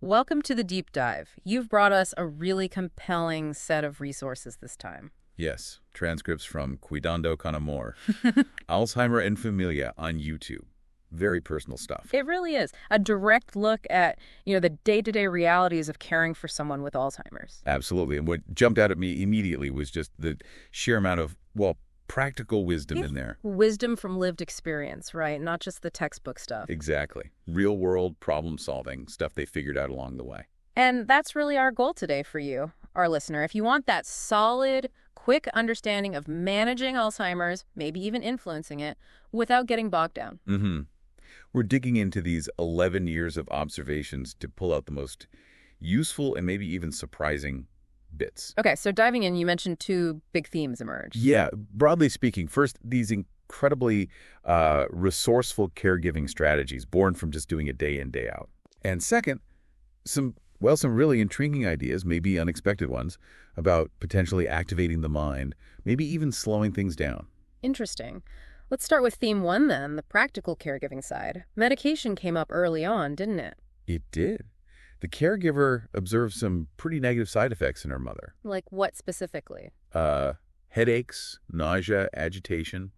welcome to the deep dive. You've brought us a really compelling set of resources this time. Yes, transcripts from Cuidando con Amor, Alzheimer and Familia on YouTube. Very personal stuff. It really is. A direct look at, the day-to-day realities of caring for someone with Alzheimer's. Absolutely. And what jumped out at me immediately was just the sheer amount of, practical wisdom in there. Wisdom from lived experience, right? Not just the textbook stuff. Exactly. Real-world problem-solving, stuff they figured out along the way. And that's really our goal today for you, our listener. If you want that solid, quick understanding of managing Alzheimer's, maybe even influencing it, without getting bogged down. We're digging into these 11 years of observations to pull out the most useful and maybe even surprising bits. Okay, so diving in, you mentioned two big themes emerge. Yeah, broadly speaking, first, these incredibly resourceful caregiving strategies born from just doing it day in, day out. And second, some really intriguing ideas, maybe unexpected ones, about potentially activating the mind, maybe even slowing things down. Interesting. Let's start with theme one then, the practical caregiving side. Medication came up early on, didn't it? It did. The caregiver observed some pretty negative side effects in her mother. Like what specifically? Headaches, nausea, agitation,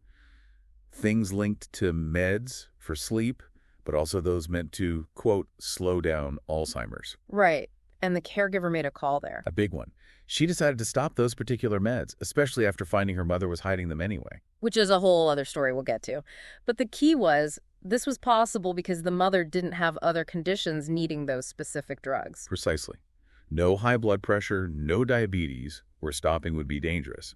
things linked to meds for sleep, but also those meant to, quote, slow down Alzheimer's. Right. And the caregiver made a call there. A big one. She decided to stop those particular meds, especially after finding her mother was hiding them anyway. Which is a whole other story we'll get to. But the key was, this was possible because the mother didn't have other conditions needing those specific drugs. Precisely. No high blood pressure, no diabetes, where stopping would be dangerous.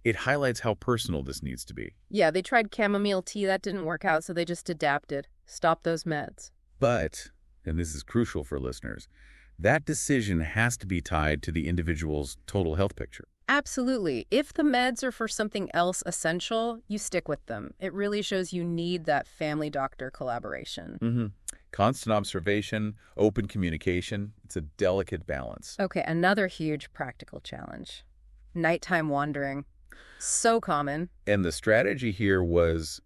It highlights how personal this needs to be. Yeah, they tried chamomile tea. That didn't work out, so they just adapted. Stopped those meds. But, and this is crucial for listeners, that decision has to be tied to the individual's total health picture. Absolutely. If the meds are for something else essential, you stick with them. It really shows you need that family-doctor collaboration. Constant observation, open communication, it's a delicate balance. Okay, another huge practical challenge. Nighttime wandering. So common. And the strategy here was,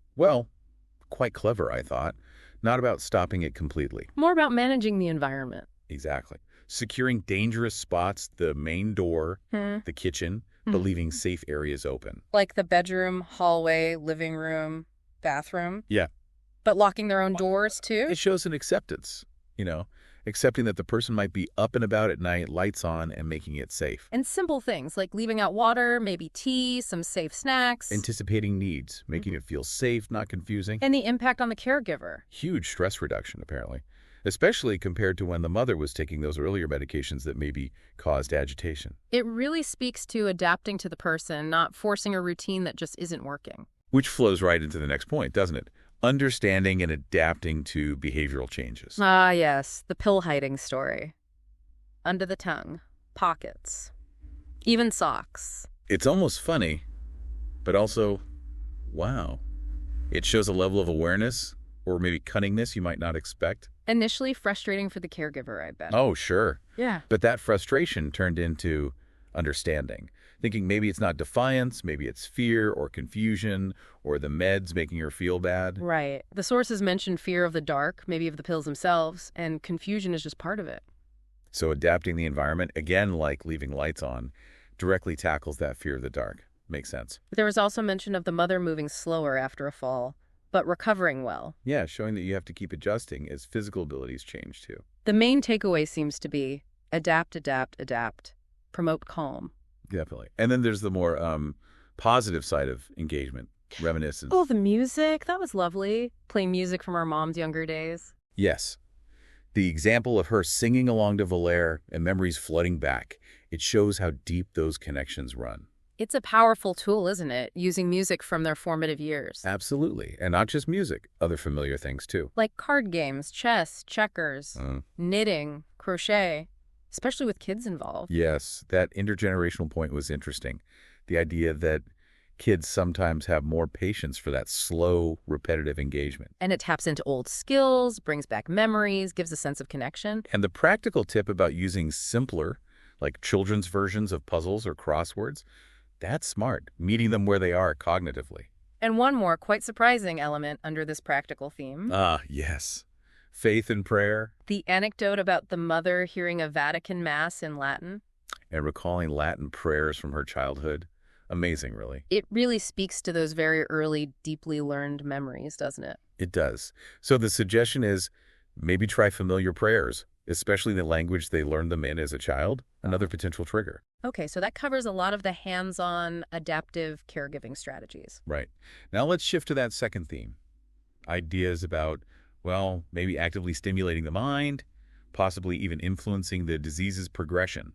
quite clever, I thought. Not about stopping it completely. More about managing the environment. Exactly. Securing dangerous spots, the main door, the kitchen, but leaving safe areas open. Like the bedroom, hallway, living room, bathroom? Yeah. But locking their own doors, too? It shows an acceptance, accepting that the person might be up and about at night, lights on, and making it safe. And simple things like leaving out water, maybe tea, some safe snacks. Anticipating needs, making it feel safe, not confusing. And the impact on the caregiver. Huge stress reduction, apparently. Especially compared to when the mother was taking those earlier medications that maybe caused agitation. It really speaks to adapting to the person, not forcing a routine that just isn't working. Which flows right into the next point, doesn't it? Understanding and adapting to behavioral changes. Ah, yes, the pill hiding story. Under the tongue, pockets, even socks. It's almost funny, but also, wow. It shows a level of awareness or maybe cunningness you might not expect. Initially frustrating for the caregiver, I bet. Oh, sure. Yeah. But that frustration turned into understanding, thinking maybe it's not defiance, maybe it's fear or confusion or the meds making her feel bad. Right. The sources mentioned fear of the dark, maybe of the pills themselves, and confusion is just part of it. So adapting the environment, again, like leaving lights on, directly tackles that fear of the dark. Makes sense. There was also mention of the mother moving slower after a fall, but recovering well. Yeah, showing that you have to keep adjusting as physical abilities change too. The main takeaway seems to be adapt, adapt, adapt. Promote calm. Definitely. And then there's the more positive side of engagement, reminiscence. Oh, the music. That was lovely. Playing music from our mom's younger days. Yes. The example of her singing along to Valère and memories flooding back, it shows how deep those connections run. It's a powerful tool, isn't it? Using music from their formative years. Absolutely. And not just music, other familiar things too. Like card games, chess, checkers, knitting, crochet, especially with kids involved. Yes, that intergenerational point was interesting. The idea that kids sometimes have more patience for that slow, repetitive engagement. And it taps into old skills, brings back memories, gives a sense of connection. And the practical tip about using simpler, like children's versions of puzzles or crosswords, that's smart, meeting them where they are cognitively. And one more quite surprising element under this practical theme. Yes. faith and prayer, The anecdote about the mother hearing a Vatican Mass in Latin, and recalling Latin prayers from her childhood. Amazing, really. it really speaks to those very early, deeply learned memories, doesn't it? It does. So the suggestion is maybe try familiar prayers, especially the language they learned them in as a child, another potential trigger. Okay, so that covers a lot of the hands-on adaptive caregiving strategies. Right. Now let's shift to that second theme. Ideas about, well, maybe actively stimulating the mind, possibly even influencing the disease's progression.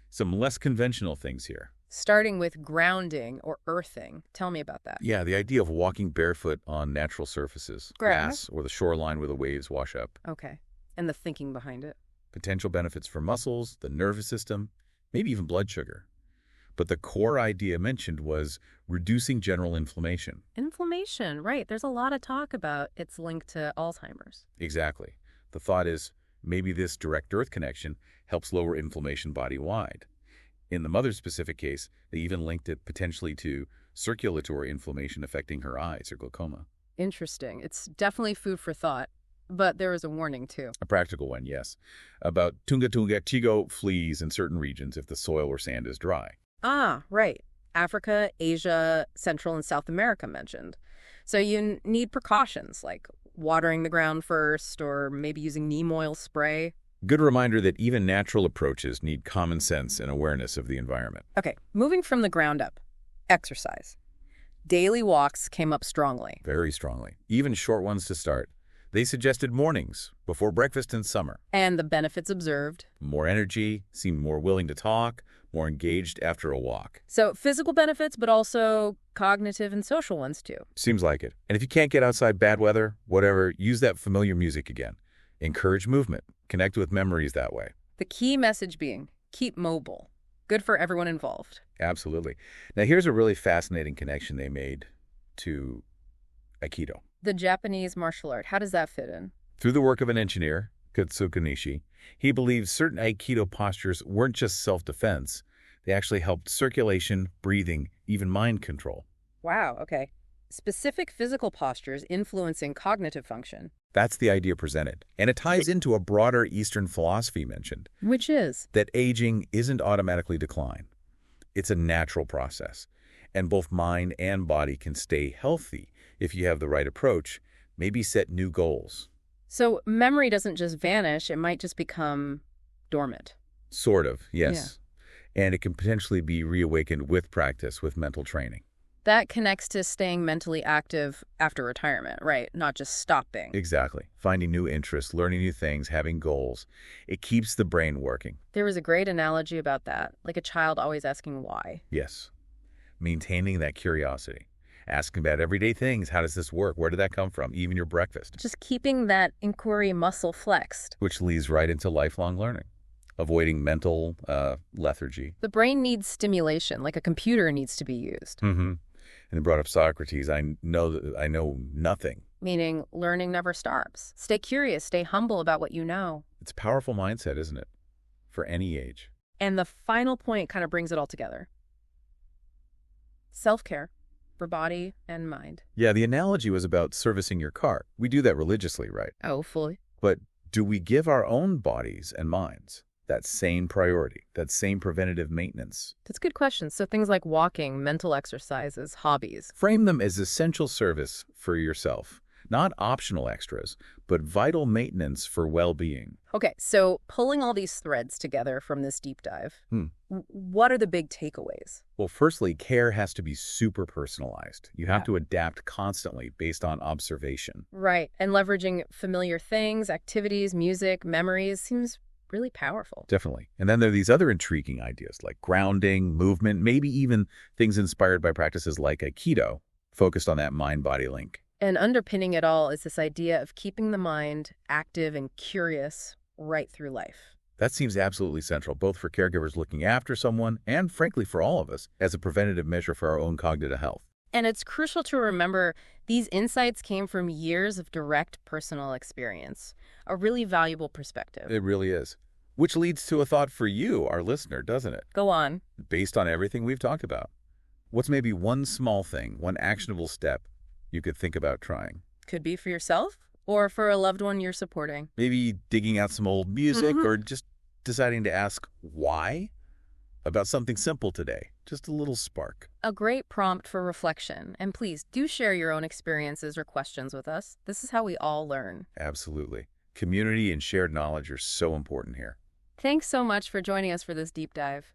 Some less conventional things here. Starting with grounding or earthing. Tell me about that. Yeah, the idea of walking barefoot on natural surfaces, grass, or the shoreline where the waves wash up. Okay. And the thinking behind it. Potential benefits for muscles, the nervous system, maybe even blood sugar. But the core idea mentioned was reducing general inflammation. Inflammation, right. There's a lot of talk about its link to Alzheimer's. Exactly. The thought is maybe this direct earth connection helps lower inflammation body-wide. In the mother's specific case, they even linked it potentially to circulatory inflammation affecting her eyes or glaucoma. Interesting. It's definitely food for thought, but there is a warning too. A practical one, yes, about tunga tunga tigo fleas in certain regions if the soil or sand is dry. Ah, right. Africa, Asia, Central and South America mentioned. So you need precautions like watering the ground first or maybe using neem oil spray. Good reminder that even natural approaches need common sense and awareness of the environment. Okay, moving from the ground up. Exercise. Daily walks came up strongly. Very strongly. Even short ones to start. They suggested mornings, before breakfast in summer. And the benefits observed. More energy, seemed more willing to talk, more engaged after a walk. So physical benefits, but also cognitive and social ones too. Seems like it. And if you can't get outside bad weather, whatever, use that familiar music again. Encourage movement. Connect with memories that way. The key message being, keep mobile. Good for everyone involved. Absolutely. Now here's a really fascinating connection they made to Aikido. The Japanese martial art, how does that fit in? Through the work of an engineer, Katsuka Nishi, he believes certain Aikido postures weren't just self-defense. They actually helped circulation, breathing, even mind control. Wow, okay. Specific physical postures influencing cognitive function. That's the idea presented. And it ties into a broader Eastern philosophy mentioned, Which is? that aging isn't automatically decline. It's a natural process. And both mind and body can stay healthy if you have the right approach, maybe set new goals. So memory doesn't just vanish, it might just become dormant. Sort of, yes. And it can potentially be reawakened with practice, with mental training. That connects to staying mentally active after retirement, right? Not just stopping. Exactly. Finding new interests, learning new things, having goals. It keeps the brain working. There was a great analogy about that, like a child always asking why. Yes. Maintaining that curiosity. Asking about everyday things. How does this work? Where did that come from? Even your breakfast. Just keeping that inquiry muscle flexed. Which leads right into lifelong learning. Avoiding mental lethargy. The brain needs stimulation, like a computer needs to be used. Mm-hmm. And they brought up Socrates. I know nothing. Meaning learning never stops. Stay curious, stay humble about what you know. It's a powerful mindset, isn't it? For any age. And the final point kind of brings it all together. Self-care for body and mind. Yeah, the analogy was about servicing your car. We do that religiously, right? Oh, fully. But do we give our own bodies and minds that same priority, that same preventative maintenance? That's a good question. So things like walking, mental exercises, hobbies. Frame them as essential service for yourself, not optional extras, but vital maintenance for well-being. Okay, so pulling all these threads together from this deep dive, what are the big takeaways? Well, firstly, care has to be super personalized. You have to adapt constantly based on observation. Right, and leveraging familiar things, activities, music, memories seems really powerful. Definitely. And then there are these other intriguing ideas like grounding, movement, maybe even things inspired by practices like Aikido, focused on that mind-body link. And underpinning it all is this idea of keeping the mind active and curious right through life. That seems absolutely central, both for caregivers looking after someone and, frankly, for all of us, as a preventative measure for our own cognitive health. And it's crucial to remember these insights came from years of direct personal experience, a really valuable perspective. It really is. Which leads to a thought for you, our listener, doesn't it? Go on. Based on everything we've talked about, what's maybe one small thing, one actionable step you could think about trying? Could be for yourself Or for a loved one you're supporting. Maybe digging out some old music Mm-hmm. or just deciding to ask why about something simple today. Just a little spark. A great prompt for reflection. And please do share your own experiences or questions with us. This is how we all learn. Absolutely. Community and shared knowledge are so important here. Thanks so much for joining us for this deep dive.